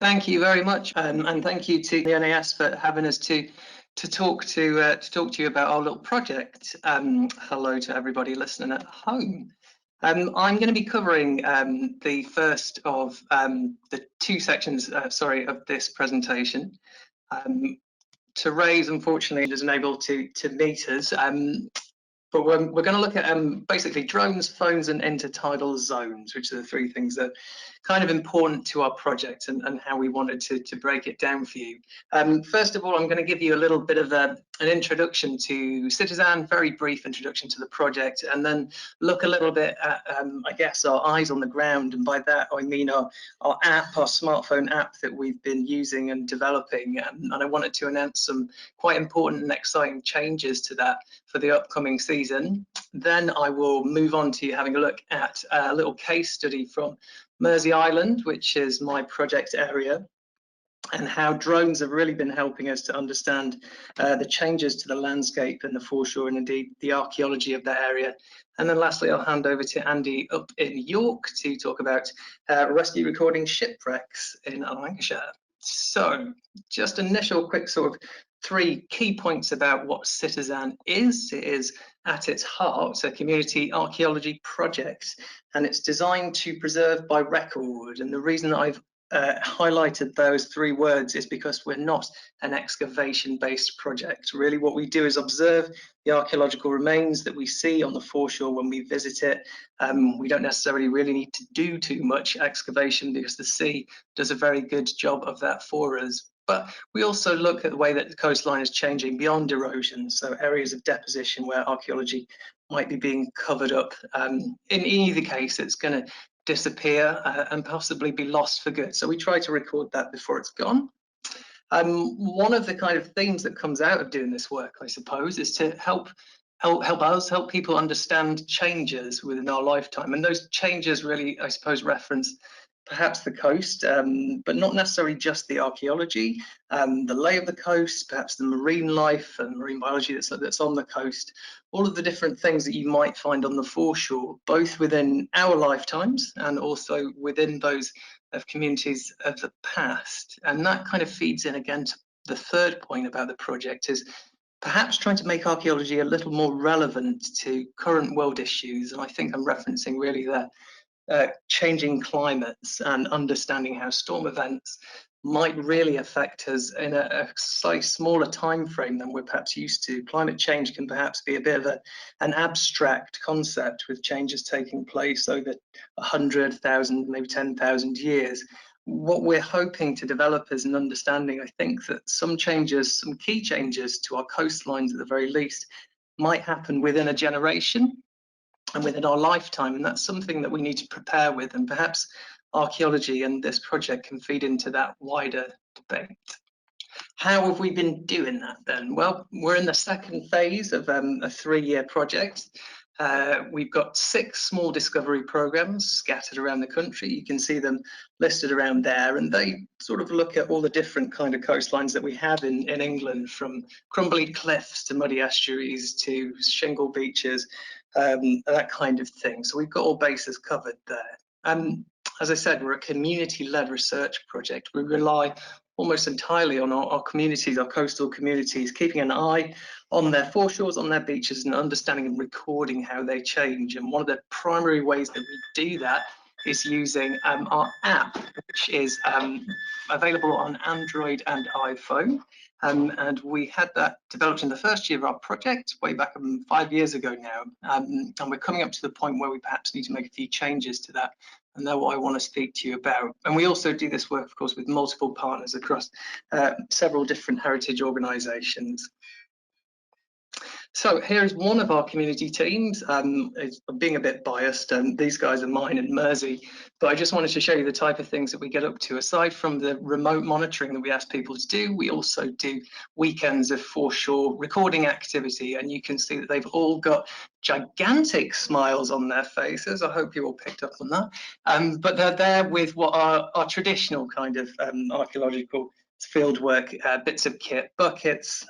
Thank you very much, and thank you to the NAS for having us to talk to you about our little project. Hello to everybody listening at home. I'm going to be covering the first of the two sections, of this presentation. Therese, unfortunately, isn't able to meet us. But we're going to look at basically drones, phones, and intertidal zones, which are the three things that are kind of important to our project and how we wanted to break it down for you. First of all, I'm going to give you a little bit of an introduction to CITiZAN, very brief introduction to the project, and then look a little bit at, I guess, our eyes on the ground. And by that, I mean our app, our smartphone app that we've been using and developing. And I wanted to announce some quite important and exciting changes to that for the upcoming season. Then I will move on to having a look at a little case study from Mersey Island, which is my project area, and how drones have really been helping us to understand the changes to the landscape and the foreshore, and indeed the archaeology of that area. And then lastly, I'll hand over to Andy up in York to talk about rescue recording shipwrecks in Lancashire. So just initial quick sort of three key points about what CITiZAN is. It is at its heart a community archaeology project, and it's designed to preserve by record. And the reason that I've highlighted those three words is because we're not an excavation-based project. Really, what we do is observe the archaeological remains that we see on the foreshore when we visit it. We don't necessarily really need to do too much excavation because the sea does a very good job of that for us. But we also look at the way that the coastline is changing beyond erosion, so areas of deposition where archaeology might be being covered up. In either case, it's going to disappear and possibly be lost for good. So we try to record that before it's gone. One of the kind of themes that comes out of doing this work, I suppose, is to help people understand changes within our lifetime. And those changes really, I suppose, reference perhaps the coast, but not necessarily just the archaeology, the lay of the coast, perhaps the marine life and marine biology that's on the coast, all of the different things that you might find on the foreshore, both within our lifetimes and also within those of communities of the past. And that kind of feeds in again to the third point about the project, is perhaps trying to make archaeology a little more relevant to current world issues. And I think I'm referencing really there changing climates and understanding how storm events might really affect us in a slightly smaller time frame than we're perhaps used to. Climate change can perhaps be a bit of an abstract concept, with changes taking place over 100,000, maybe 10,000 years. What we're hoping to develop is an understanding, I think, that some changes, some key changes to our coastlines at the very least, might happen within a generation and within our lifetime, and that's something that we need to prepare with, and perhaps archaeology and this project can feed into that wider debate. How have we been doing that then? Well, we're in the second phase of a 3-year project. We've got 6 small discovery programs scattered around the country. You can see them listed around there, and they sort of look at all the different kind of coastlines that we have in England, from crumbly cliffs to muddy estuaries to shingle beaches, that kind of thing. So we've got all bases covered there. As I said, we're a community-led research project. We rely almost entirely on our communities, our coastal communities, keeping an eye on their foreshores, on their beaches, and understanding and recording how they change. And one of the primary ways that we do that is using our app, which is available on Android and iPhone. And we had that developed in the first year of our project, way back 5 years ago now. And we're coming up to the point where we perhaps need to make a few changes to that. And that's what I want to speak to you about. And we also do this work, of course, with multiple partners across several different heritage organisations. So here's one of our community teams. I'm being a bit biased, and these guys are mine in Mersey, but I just wanted to show you the type of things that we get up to. Aside from the remote monitoring that we ask people to do, we also do weekends of foreshore recording activity, and you can see that they've all got gigantic smiles on their faces. I hope you all picked up on that. But they're there with what are our traditional kind of archaeological fieldwork bits of kit, buckets,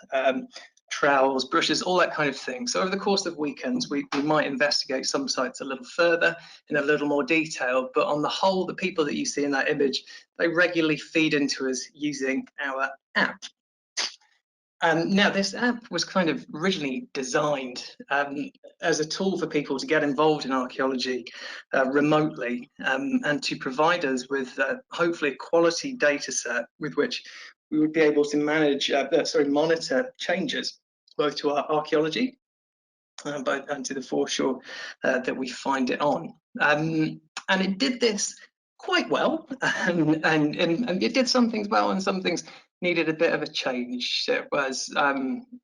trowels, brushes, all that kind of thing. So over the course of weekends, we might investigate some sites a little further in a little more detail, but on the whole, the people that you see in that image, they regularly feed into us using our app. Now, this app was kind of originally designed as a tool for people to get involved in archaeology remotely, and to provide us with hopefully a quality data set with which we would be able to monitor changes both to our archaeology and to the foreshore that we find it on. And it did this quite well, and it did some things well and some things needed a bit of a change. It was,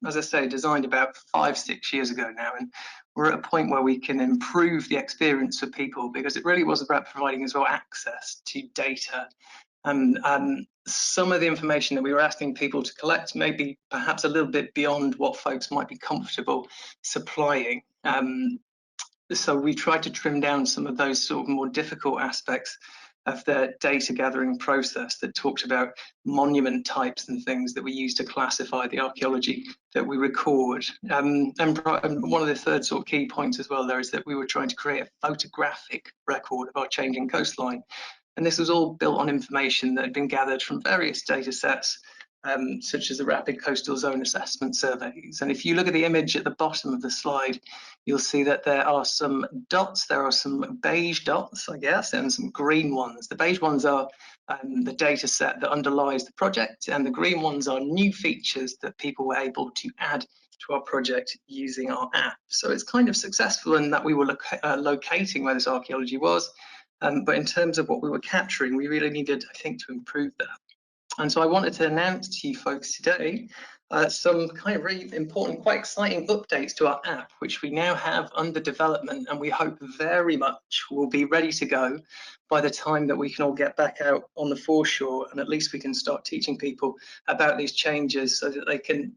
as I say, designed about 5-6 years ago now, and we're at a point where we can improve the experience for people, because it really was about providing as well access to data. And some of the information that we were asking people to collect may be perhaps a little bit beyond what folks might be comfortable supplying. So we tried to trim down some of those sort of more difficult aspects of the data gathering process that talked about monument types and things that we use to classify the archaeology that we record. And one of the third sort of key points as well there is that we were trying to create a photographic record of our changing coastline. And this was all built on information that had been gathered from various data sets, such as the Rapid Coastal Zone Assessment Surveys. And if you look at the image at the bottom of the slide, you'll see that there are some dots, there are some beige dots, I guess, and some green ones. The beige ones are the data set that underlies the project, and the green ones are new features that people were able to add to our project using our app. So it's kind of successful in that we were locating where this archaeology was, but in terms of what we were capturing, we really needed, I think, to improve that. And so I wanted to announce to you folks today some kind of really important, quite exciting updates to our app, which we now have under development, and we hope very much will be ready to go by the time that we can all get back out on the foreshore, and at least we can start teaching people about these changes so that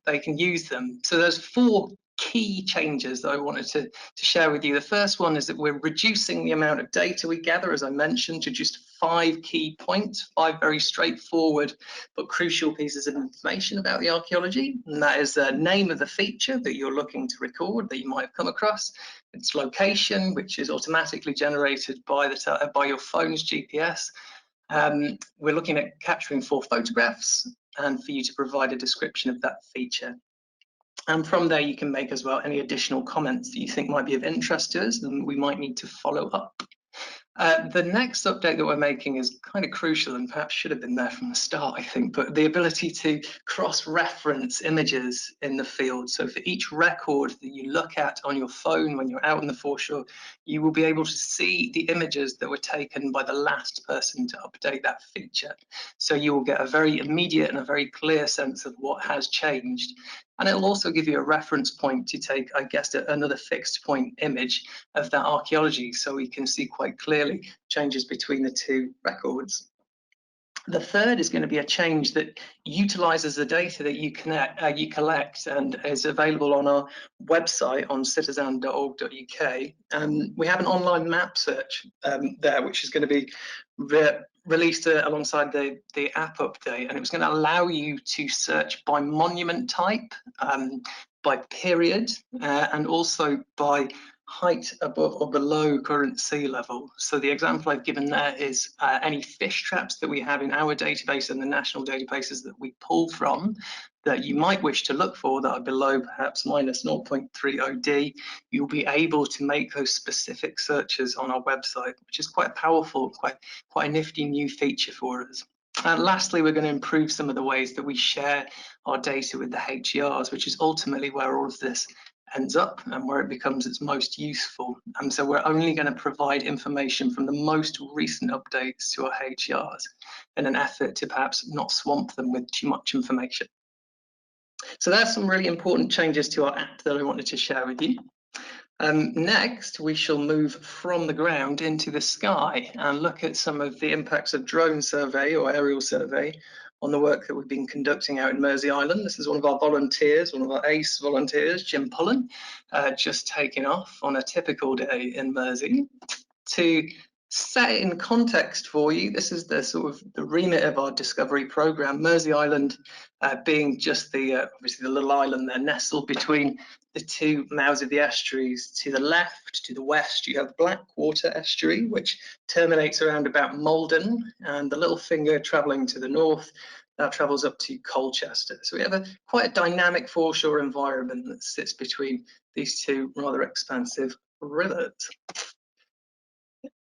they can use them. So there's 4 key changes that I wanted to share with you. The first one is that we're reducing the amount of data we gather, as I mentioned, to just 5 key points, 5 very straightforward but crucial pieces of information about the archaeology. And that is the name of the feature that you're looking to record that you might have come across, its location, which is automatically generated by your phone's GPS. We're looking at capturing 4 photographs and for you to provide a description of that feature. And from there, you can make as well any additional comments that you think might be of interest to us, and we might need to follow up. The next update that we're making is kind of crucial and perhaps should have been there from the start, I think, but the ability to cross-reference images in the field. So for each record that you look at on your phone when you're out on the foreshore, you will be able to see the images that were taken by the last person to update that feature. So you will get a very immediate and a very clear sense of what has changed. And it'll also give you a reference point to take, I guess, another fixed point image of that archaeology, so we can see quite clearly changes between the 2 records. The third is going to be a change that utilizes the data that you collect and is available on our website on citizan.org.uk. We have an online map search there, which is going to be released alongside the app update, and it was going to allow you to search by monument type, by period, and also by height above or below current sea level. So the example I've given there is any fish traps that we have in our database and the national databases that we pull from that you might wish to look for that are below perhaps minus 0.30D. You'll be able to make those specific searches on our website, which is quite powerful, quite a nifty new feature for us. And lastly, we're going to improve some of the ways that we share our data with the HERs, which is ultimately where all of this ends up and where it becomes its most useful. And so we're only going to provide information from the most recent updates to our HERs in an effort to perhaps not swamp them with too much information. So there's some really important changes to our app that I wanted to share with you. Next, we shall move from the ground into the sky and look at some of the impacts of drone survey or aerial survey on the work that we've been conducting out in Mersey Island. This is one of our volunteers, one of our ace volunteers, Jim Pullen, just taking off on a typical day in Mersey to set it in context for you, this is the sort of the remit of our discovery program. Mersey Island being just the obviously the little island there nestled between the two mouths of the estuaries. To the left, to the west, you have Blackwater Estuary, which terminates around about Malden, and the little finger travelling to the north, that travels up to Colchester. So we have quite a dynamic foreshore environment that sits between these two rather expansive rivers.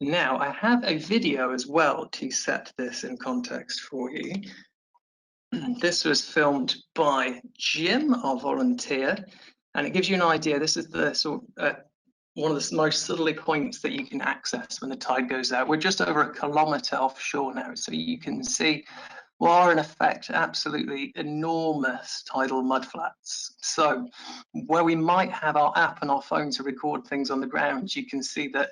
Now, I have a video as well to set this in context for you. This was filmed by Jim, our volunteer, and it gives you an idea. This is the sort of one of the most southerly points that you can access when the tide goes out. We're just over a kilometre offshore now, so you can see what are in effect absolutely enormous tidal mudflats. So where we might have our app and our phone to record things on the ground, you can see that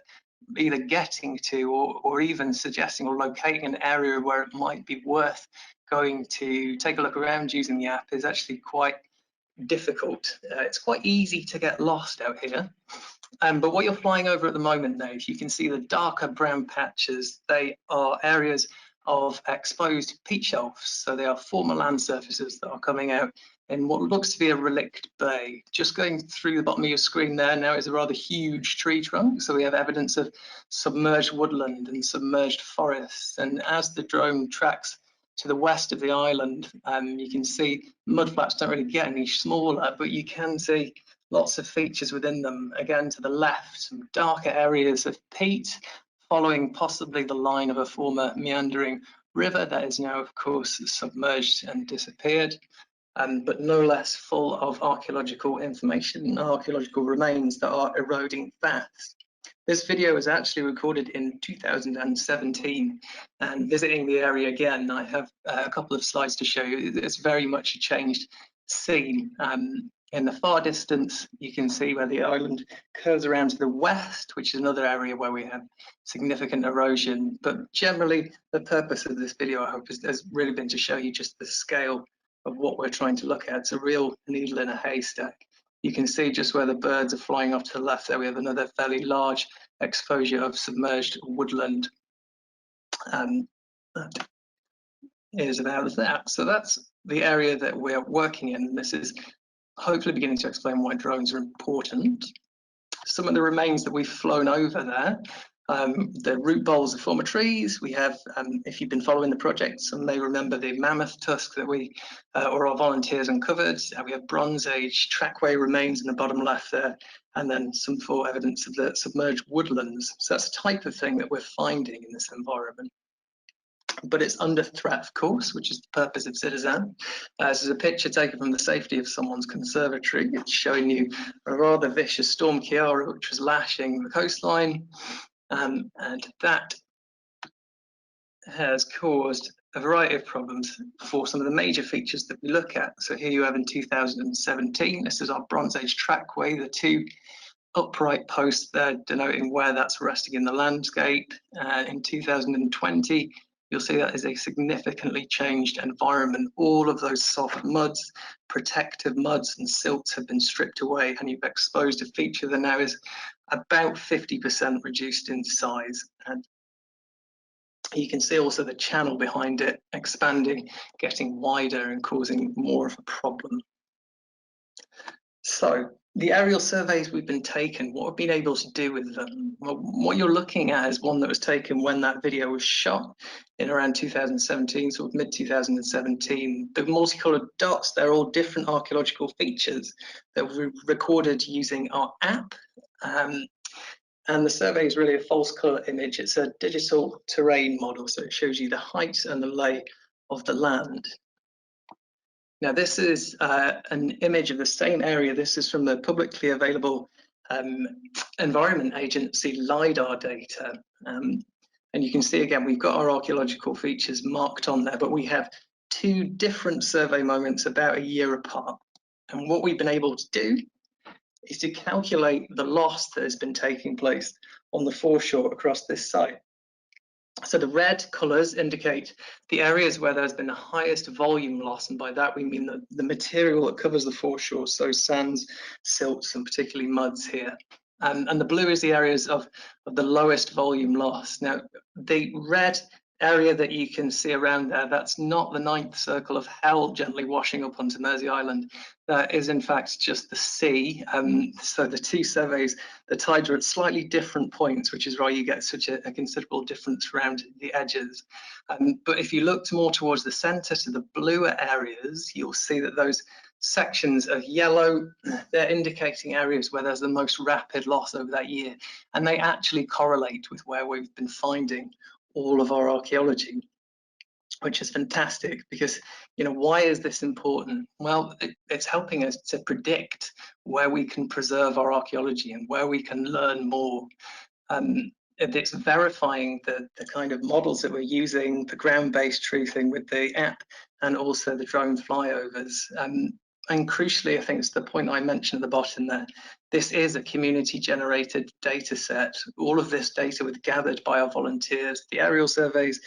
either getting to or even suggesting or locating an area where it might be worth going to take a look around using the app is actually quite difficult. It's quite easy to get lost out here. But what you're flying over at the moment now, if you can see the darker brown patches, they are areas of exposed peat shelves. So they are former land surfaces that are coming out in what looks to be a relict bay. Just going through the bottom of your screen there now is a rather huge tree trunk. So we have evidence of submerged woodland and submerged forests. And as the drone tracks to the west of the island, you can see mudflats don't really get any smaller, but you can see lots of features within them. Again, to the left, some darker areas of peat, following possibly the line of a former meandering river that is now, of course, submerged and disappeared, but no less full of archaeological information and archaeological remains that are eroding fast. This video was actually recorded in 2017, and visiting the area again, I have a couple of slides to show you. It's very much a changed scene. In the far distance, you can see where the island curves around to the west, which is another area where we have significant erosion. But generally, the purpose of this video, I hope, has really been to show you just the scale of what we're trying to look at. It's a real needle in a haystack. You can see just where the birds are flying off to the left there, we have another fairly large exposure of submerged woodland. That is about that. So that's the area that we're working in. This is hopefully beginning to explain why drones are important. Some of the remains that we've flown over there, the root bowls of former trees. We have, if you've been following the project, some may remember the mammoth tusk that we or our volunteers uncovered. We have Bronze Age trackway remains in the bottom left there, and then some full evidence of the submerged woodlands. So that's the type of thing that we're finding in this environment. But it's under threat, of course, which is the purpose of CITiZAN. This is a picture taken from the safety of someone's conservatory. It's showing you a rather vicious storm Kiara, which was lashing the coastline, and that has caused a variety of problems for some of the major features that we look at. So here you have in 2017, this is our Bronze Age trackway, the two upright posts there denoting where that's resting in the landscape. In 2020, you'll see that is a significantly changed environment. All of those soft muds, protective muds and silts have been stripped away, and you've exposed a feature that now is about 50% reduced in size. And you can see also the channel behind it expanding, getting wider and causing more of a problem. So the aerial surveys we've been taking, what we've been able to do with them, well, what you're looking at is one that was taken when that video was shot in around 2017, sort of mid-2017. The multicolored dots, they're all different archaeological features that we recorded using our app. And the survey is really a false colour image. It's a digital terrain model, so it shows you the height and the lay of the land. Now, this is an image of the same area. This is from the publicly available Environment Agency LiDAR data. And you can see, again, we've got our archaeological features marked on there, but we have two different survey moments about a year apart. And what we've been able to do is to calculate the loss that has been taking place on the foreshore across this site. So the red colours indicate the areas where there's been the highest volume loss, and by that we mean the material that covers the foreshore, so sands, silts, and particularly muds here. And the blue is the areas of the lowest volume loss. Now, the red area that you can see around there, that's not the ninth circle of hell gently washing up onto Mersey Island. That is in fact just the sea. So the two surveys, the tides are at slightly different points, which is why you get such a considerable difference around the edges. But if you look more towards the centre, to the bluer areas, you'll see that those sections of yellow, they're indicating areas where there's the most rapid loss over that year, and they actually correlate with where we've been finding all of our archaeology, which is fantastic. Because, you know, why is this important? Well, it's helping us to predict where we can preserve our archaeology and where we can learn more. It's verifying the kind of models that we're using, the ground-based truthing with the app, and also the drone flyovers. And crucially, I think it's the point I mentioned at the bottom there, this is a community-generated data set. All of this data was gathered by our volunteers, the aerial surveys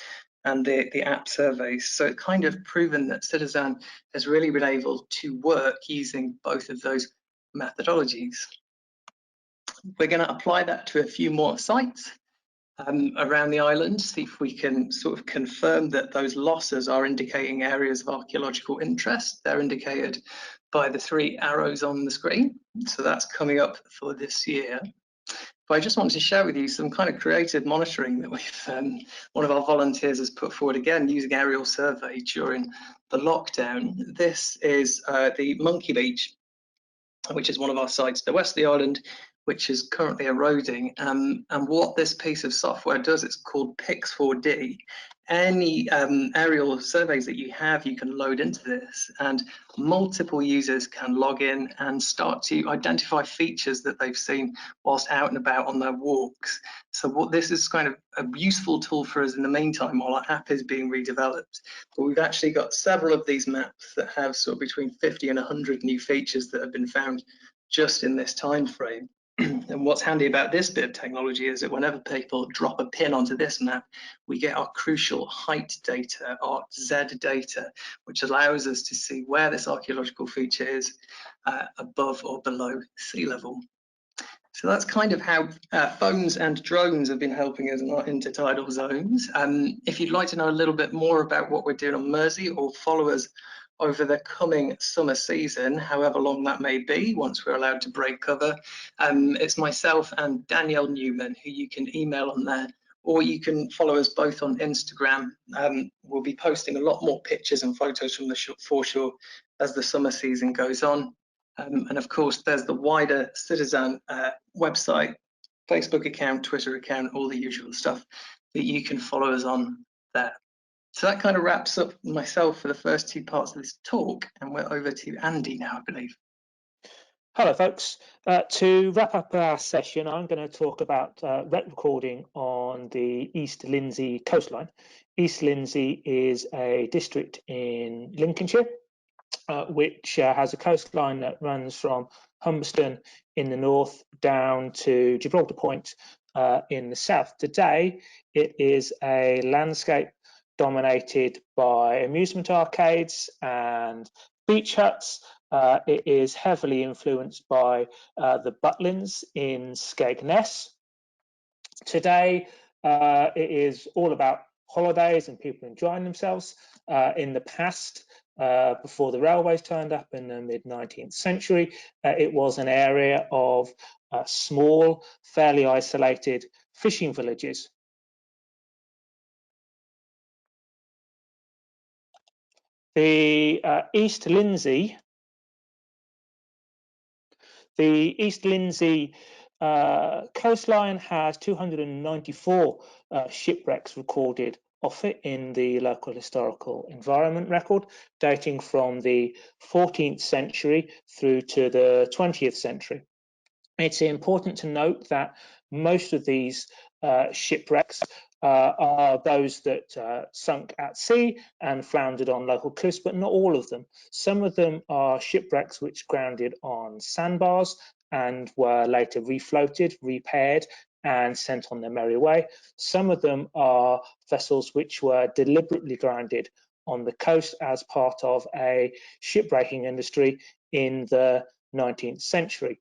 and the app surveys. So it's kind of proven that CITiZAN has really been able to work using both of those methodologies. We're going to apply that to a few more sites around the island, see if we can sort of confirm that those losses are indicating areas of archaeological interest. They're indicated by the 3 arrows on the screen. So that's coming up for this year. But I just wanted to share with you some kind of creative monitoring that we've, one of our volunteers has put forward, again, using aerial survey during the lockdown. This is the Monkey Beach, which is one of our sites to the west of the island, which is currently eroding. And what this piece of software does, it's called Pix4D. Any aerial surveys that you have, you can load into this, and multiple users can log in and start to identify features that they've seen whilst out and about on their walks. So what this is kind of a useful tool for us in the meantime while our app is being redeveloped. But we've actually got several of these maps that have sort of between 50 and 100 new features that have been found just in this time frame. And what's handy about this bit of technology is that whenever people drop a pin onto this map, we get our crucial height data, our Z data, which allows us to see where this archaeological feature is above or below sea level. So that's kind of how phones and drones have been helping us in our intertidal zones. If you'd like to know a little bit more about what we're doing on Mersey, or follow us over the coming summer season, however long that may be, once we're allowed to break cover, it's myself and Danielle Newman who you can email on there, or you can follow us both on Instagram. We'll be posting a lot more pictures and photos from the foreshore as the summer season goes on. And of course, there's the wider CITiZAN website, Facebook account, Twitter account, all the usual stuff that you can follow us on there. So that kind of wraps up myself for the first 2 parts of this talk, and we're over to Andy now, I believe. Hello, folks. To wrap up our session, I'm going to talk about recording on the East Lindsey coastline. East Lindsey is a district in Lincolnshire, which has a coastline that runs from Humberston in the north down to Gibraltar Point in the south. Today, it is a landscape dominated by amusement arcades and beach huts. It is heavily influenced by the Butlins in Skegness. Today, it is all about holidays and people enjoying themselves. In the past, before the railways turned up in the mid-19th century, it was an area of small, fairly isolated fishing villages. The East Lindsey coastline has 294 shipwrecks recorded off it in the local historical environment record, dating from the 14th century through to the 20th century. It's important to note that most of these shipwrecks are those that sunk at sea and floundered on local coasts, but not all of them. Some of them are shipwrecks which grounded on sandbars and were later refloated, repaired, and sent on their merry way. Some of them are vessels which were deliberately grounded on the coast as part of a shipbreaking industry in the 19th century.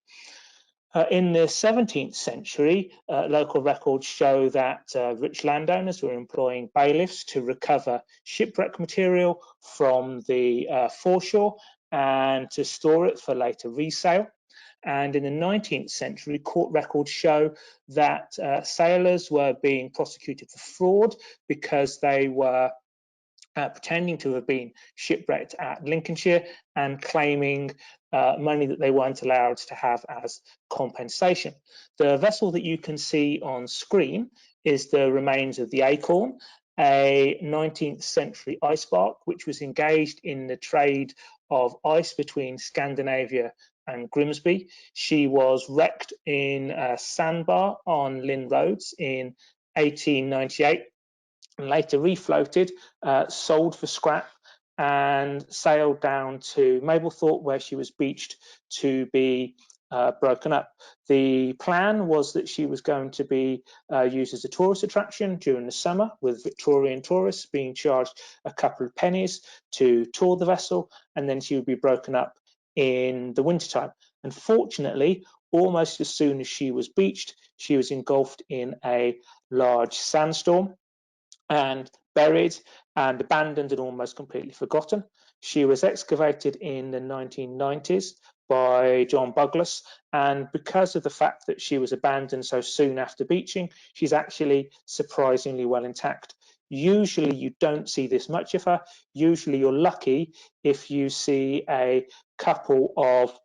In the 17th century, local records show that rich landowners were employing bailiffs to recover shipwreck material from the foreshore and to store it for later resale. And in the 19th century, court records show that sailors were being prosecuted for fraud because they were pretending to have been shipwrecked at Lincolnshire and claiming money that they weren't allowed to have as compensation. The vessel that you can see on screen is the remains of the Acorn, a 19th century ice bark which was engaged in the trade of ice between Scandinavia and Grimsby. She was wrecked in a sandbar on Lynn Roads in 1898 and later refloated, sold for scrap, and sailed down to Mablethorpe, where she was beached to be broken up. The plan was that she was going to be used as a tourist attraction during the summer, with Victorian tourists being charged a couple of pennies to tour the vessel, and then she would be broken up in the wintertime. Unfortunately, almost as soon as she was beached, she was engulfed in a large sandstorm and buried and abandoned and almost completely forgotten. She was excavated in the 1990s by John Buglas, and because of the fact that she was abandoned so soon after beaching, she's actually surprisingly well intact. Usually you don't see this much of her. Usually you're lucky if you see a couple of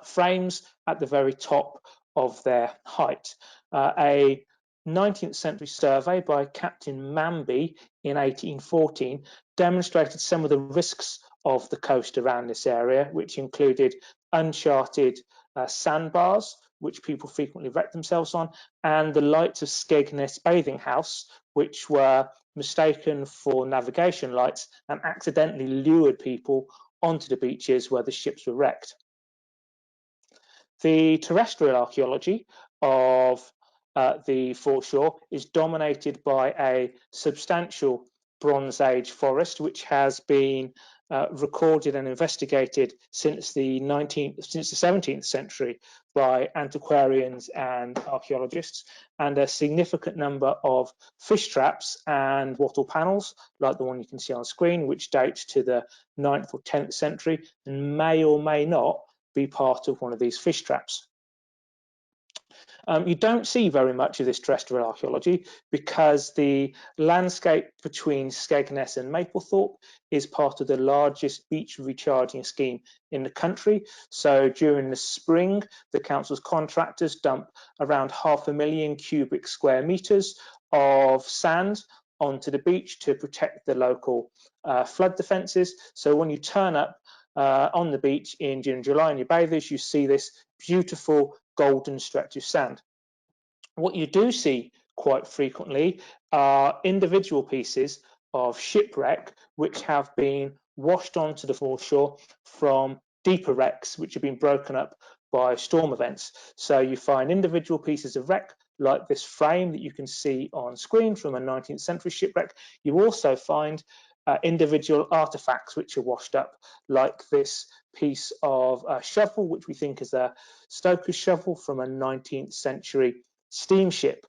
frames at the very top of their height. A 19th century survey by Captain Manby in 1814 demonstrated some of the risks of the coast around this area, which included uncharted sandbars, which people frequently wreck themselves on, and the lights of Skegness Bathing House, which were mistaken for navigation lights and accidentally lured people onto the beaches where the ships were wrecked. The terrestrial archaeology of the foreshore is dominated by a substantial Bronze Age forest, which has been recorded and investigated since the 17th century by antiquarians and archaeologists, and a significant number of fish traps and wattle panels, like the one you can see on screen, which dates to the 9th or 10th century and may or may not be part of one of these fish traps. You don't see very much of this terrestrial archaeology because the landscape between Skegness and Mablethorpe is part of the largest beach recharging scheme in the country. So during the spring, the council's contractors dump around 500,000 cubic square meters of sand onto the beach to protect the local flood defences. So when you turn up on the beach in June and July and you bathers, you see this beautiful golden stretch of sand. What you do see quite frequently are individual pieces of shipwreck which have been washed onto the foreshore from deeper wrecks which have been broken up by storm events. So you find individual pieces of wreck like this frame that you can see on screen from a 19th century shipwreck. You also find individual artifacts which are washed up, like this piece of shovel, which we think is a stoker's shovel from a 19th century steamship.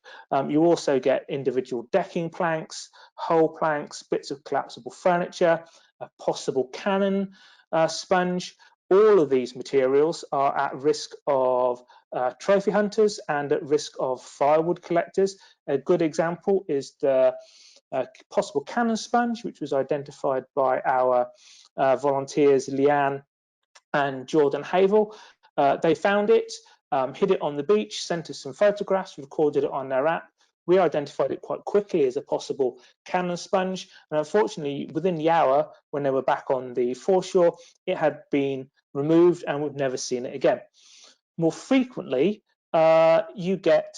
You also get individual decking planks, hull planks, bits of collapsible furniture, a possible cannon sponge. All of these materials are at risk of trophy hunters and at risk of firewood collectors. A good example is the possible cannon sponge, which was identified by our volunteers Leanne and Jordan Havel. They found it, hid it on the beach, sent us some photographs, recorded it on their app. We identified it quite quickly as a possible cannon sponge, and unfortunately within the hour when they were back on the foreshore, it had been removed and we've never seen it again. More frequently, you get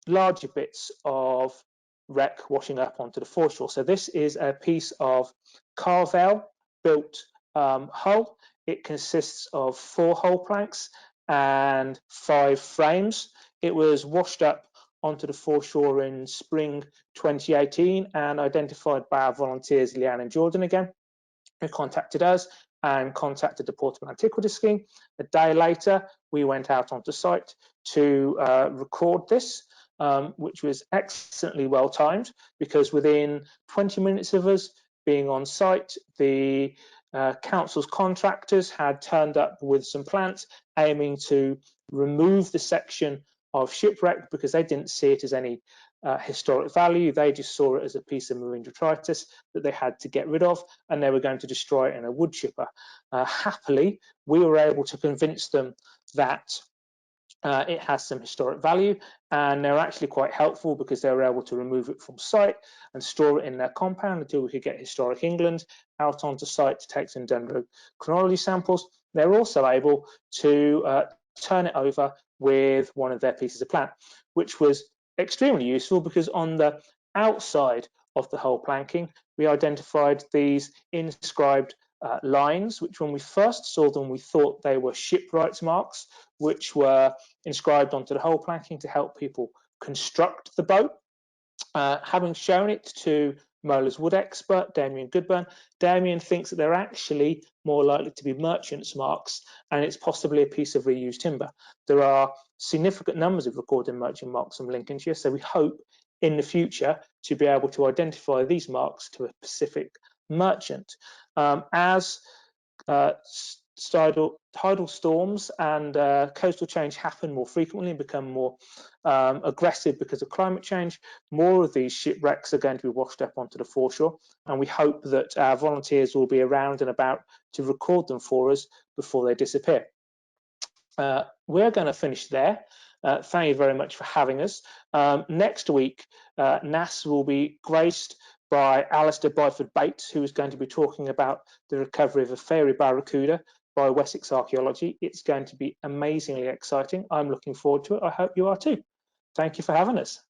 larger bits of wreck washing up onto the foreshore. So this is a piece of Carvel built hull. It consists of 4 hull planks and 5 frames. It was washed up onto the foreshore in spring 2018 and identified by our volunteers Leanne and Jordan again, who contacted us. and contacted the Portable Antiquities Scheme. A day later, we went out onto site to record this, which was excellently well timed, because within 20 minutes of us being on site, the council's contractors had turned up with some plants aiming to remove the section of Shipwreck because they didn't see it as any historic value. They just saw it as a piece of marine detritus that they had to get rid of, and they were going to destroy it in a wood chipper. Happily, we were able to convince them that it has some historic value, and they're actually quite helpful because they were able to remove it from site and store it in their compound until we could get Historic England out onto site to take some dendrochronology samples. They're also able to turn it over with one of their pieces of plant, which was extremely useful because on the outside of the whole planking, we identified these inscribed lines, which when we first saw them, we thought they were shipwrights marks, which were inscribed onto the whole planking to help people construct the boat. Having shown it to Moeller's wood expert, Damien Goodburn, Damien thinks that they're actually more likely to be merchants' marks, and it's possibly a piece of reused timber. There are significant numbers of recorded merchant marks from Lincolnshire, so we hope in the future to be able to identify these marks to a specific merchant. As tidal storms and coastal change happen more frequently and become more aggressive because of climate change, more of these shipwrecks are going to be washed up onto the foreshore, and we hope that our volunteers will be around and about to record them for us before they disappear. We're going to finish there. Thank you very much for having us. Next week, NAS will be graced by Alistair Byford Bates, who is going to be talking about the recovery of a fairy barracuda by Wessex Archaeology. It's going to be amazingly exciting. I'm looking forward to it. I hope you are too. Thank you for having us.